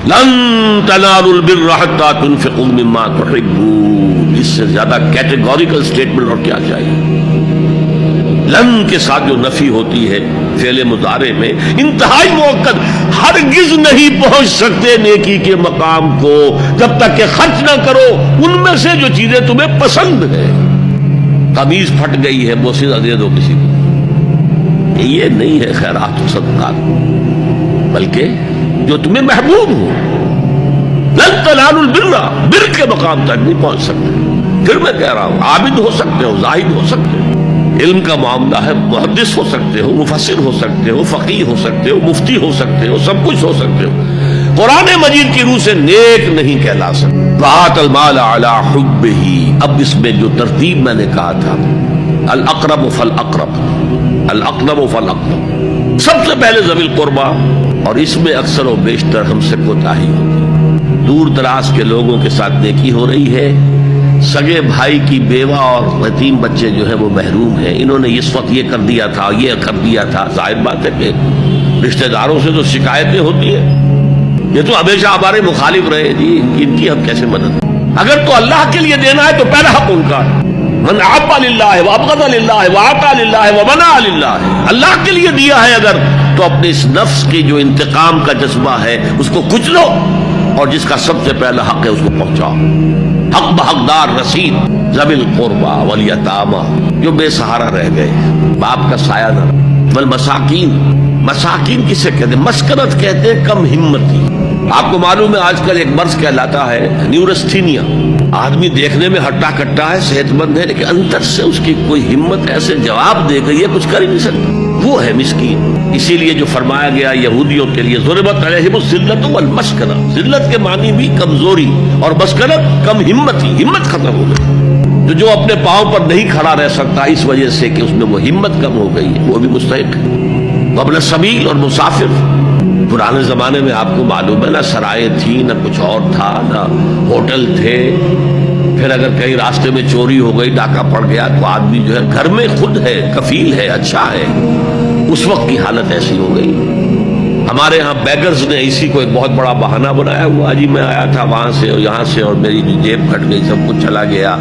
لن تنالوا البر حتى تنفقوا مما تحبون، اس سے زیادہ کیٹیگوریکل سٹیٹمنٹ اور کیا چاہیے؟ لن کے ساتھ جو نفی ہوتی ہے فعل مضارع میں انتہائی مؤکد، ہرگز نہیں پہنچ سکتے نیکی کے مقام کو جب تک کہ خرچ نہ کرو ان میں سے جو چیزیں تمہیں پسند ہے۔ قمیض پھٹ گئی ہے، بوسیدہ دے دو کسی کو، یہ نہیں ہے خیرات و صدقات، بلکہ جو تمہیں محبوب ہو۔ لن تنالوا البر، بر کے مقام تک نہیں پہنچ سکتے۔ پھر میں کہہ رہا ہوں عابد ہو سکتے ہو، زاہد ہو سکتے ہو، علم کا معاملہ ہے، محدث ہو سکتے ہو، مفسر ہو سکتے ہو، فقیہ ہو سکتے ہو، مفتی ہو سکتے ہو، سب کچھ ہو سکتے ہو، قرآن مجید کی روح سے نیک نہیں کہلا سکتے۔ وآت المال علی حبہ، اب اس میں جو ترتیب میں نے کہا تھا، الاقرب فالاقرب، الاقرب فالاقرب، سب سے پہلے ذوی القربیٰ، اور اس میں اکثر و بیشتر ہم سے کوتاہی ہوتی، دور دراز کے لوگوں کے ساتھ نیکی ہو رہی ہے، سگے بھائی کی بیوہ اور یتیم بچے جو ہیں وہ محروم ہیں، انہوں نے اس وقت یہ کر دیا تھا، یہ کر دیا تھا۔ ظاہر بات ہے کہ رشتہ داروں سے تو شکایتیں ہوتی ہیں، یہ تو ہمیشہ ہمارے مخالف رہے جی، ان کی ہم کیسے مدد؟ اگر تو اللہ کے لیے دینا ہے تو پہلا حق ان کا ہے، من احب للہ وابغض للہ واعطى للہ ومنع للہ، اللہ کے لیے دیا ہے اگر تو اپنے اس نفس کی جو انتقام کا جذبہ ہے اس کو کچلو، اور جس کا سب سے پہلا حق ہے اس کو پہنچاؤ۔ حق بحقدار رسید، ذوی القربى والیتامى، جو بے سہارا رہ گئے، باپ کا سایہ نہ، والمساکین، مساکین کسے کہتے ہیں؟ مسکنت کہتے ہیں کم ہمتی۔ آپ کو معلوم ہے آج کل ایک مرض کہلاتا ہے نیورستھینیا، آدمی دیکھنے میں ہٹا کٹا ہے، صحت مند ہے، لیکن اندر سے اس کی کوئی ہمت ایسے جواب دے گئی ہے کچھ کر ہی نہیں سکتا، وہ ہے مسکین۔ اسی لیے جو فرمایا گیا یہودیوں کے لیے ضربت علیہم الذلۃ والمسکنہ، ذلت کے معنی بھی کمزوری اور مسکنت کم ہمتی، ہمت ختم ہو گئی، جو اپنے پاؤں پر نہیں کھڑا رہ سکتا اس وجہ سے کہ اس میں وہ ہمت کم ہو گئی ہے، وہ بھی مستحق ہے۔ وابن السبیل، اور مسافر، پرانے زمانے میں آپ کو معلوم ہے نہ سرائے تھی، نہ کچھ اور تھا، نہ ہوٹل تھے، پھر اگر کہیں راستے میں چوری ہو گئی، ڈاکہ پڑ گیا، تو آدمی جو ہے گھر میں خود ہے، کفیل ہے، اچھا ہے، اس وقت کی حالت ایسی ہو گئی۔ ہمارے ہاں بیگرز نے اسی کو ایک بہت بڑا بہانہ بنایا ہوا، جی میں آیا تھا وہاں سے اور یہاں سے اور میری جیب پھٹ گئی، سب کچھ چلا گیا،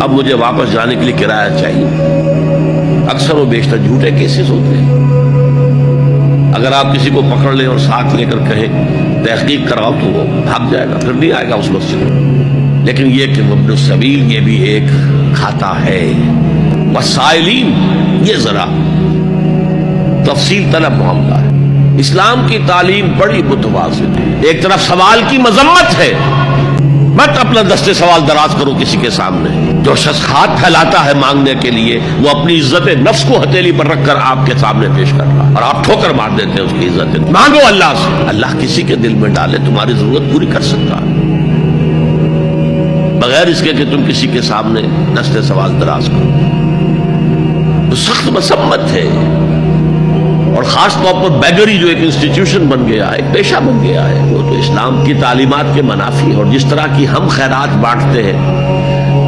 اب مجھے واپس جانے کے لیے کرایہ چاہیے۔ اکثر و بیشتر جھوٹے کیسز ہوتے ہیں۔ اگر آپ کسی کو پکڑ لیں اور ساتھ لے کر کہیں تحقیق کراؤ تو وہ بھاگ جائے گا، پھر نہیں آئے گا اس وقت سے۔ لیکن یہ کہ ابن السبیل یہ بھی ایک کھاتا ہے، وسائلین، یہ ذرا تفصیل طلب معاملہ ہے۔ اسلام کی تعلیم بڑی متوازن ہے، ایک طرف سوال کی مذمت ہے، مت اپنا دستے سوال دراز کرو کسی کے سامنے۔ جو شخص ہاتھ پھیلاتا ہے مانگنے کے لیے وہ اپنی عزت نفس کو ہتھیلی پر رکھ کر آپ کے سامنے پیش کر رہا ہے، اور آپ ٹھوکر مار دیتے ہیں اس کی عزت۔ مانگو اللہ سے، اللہ کسی کے دل میں ڈالے تمہاری ضرورت پوری کر سکتا ہے، بغیر اس کے کہ تم کسی کے سامنے دستے سوال دراز کرو۔ تو سخت مذمت ہے، اور خاص طور پر بیگری جو ایک انسٹیٹیوشن بن گیا ہے، ایک پیشہ بن گیا ہے، وہ تو اسلام کی تعلیمات کے منافی ہے۔ اور جس طرح کی ہم خیرات بانٹتے ہیں،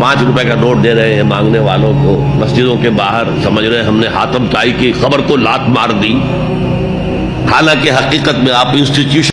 5 روپے کا نوٹ دے رہے ہیں مانگنے والوں کو مسجدوں کے باہر، سمجھ رہے ہیں ہم نے حاتم طائی کی خبر کو لات مار دی، حالانکہ حقیقت میں آپ انسٹیٹیوشن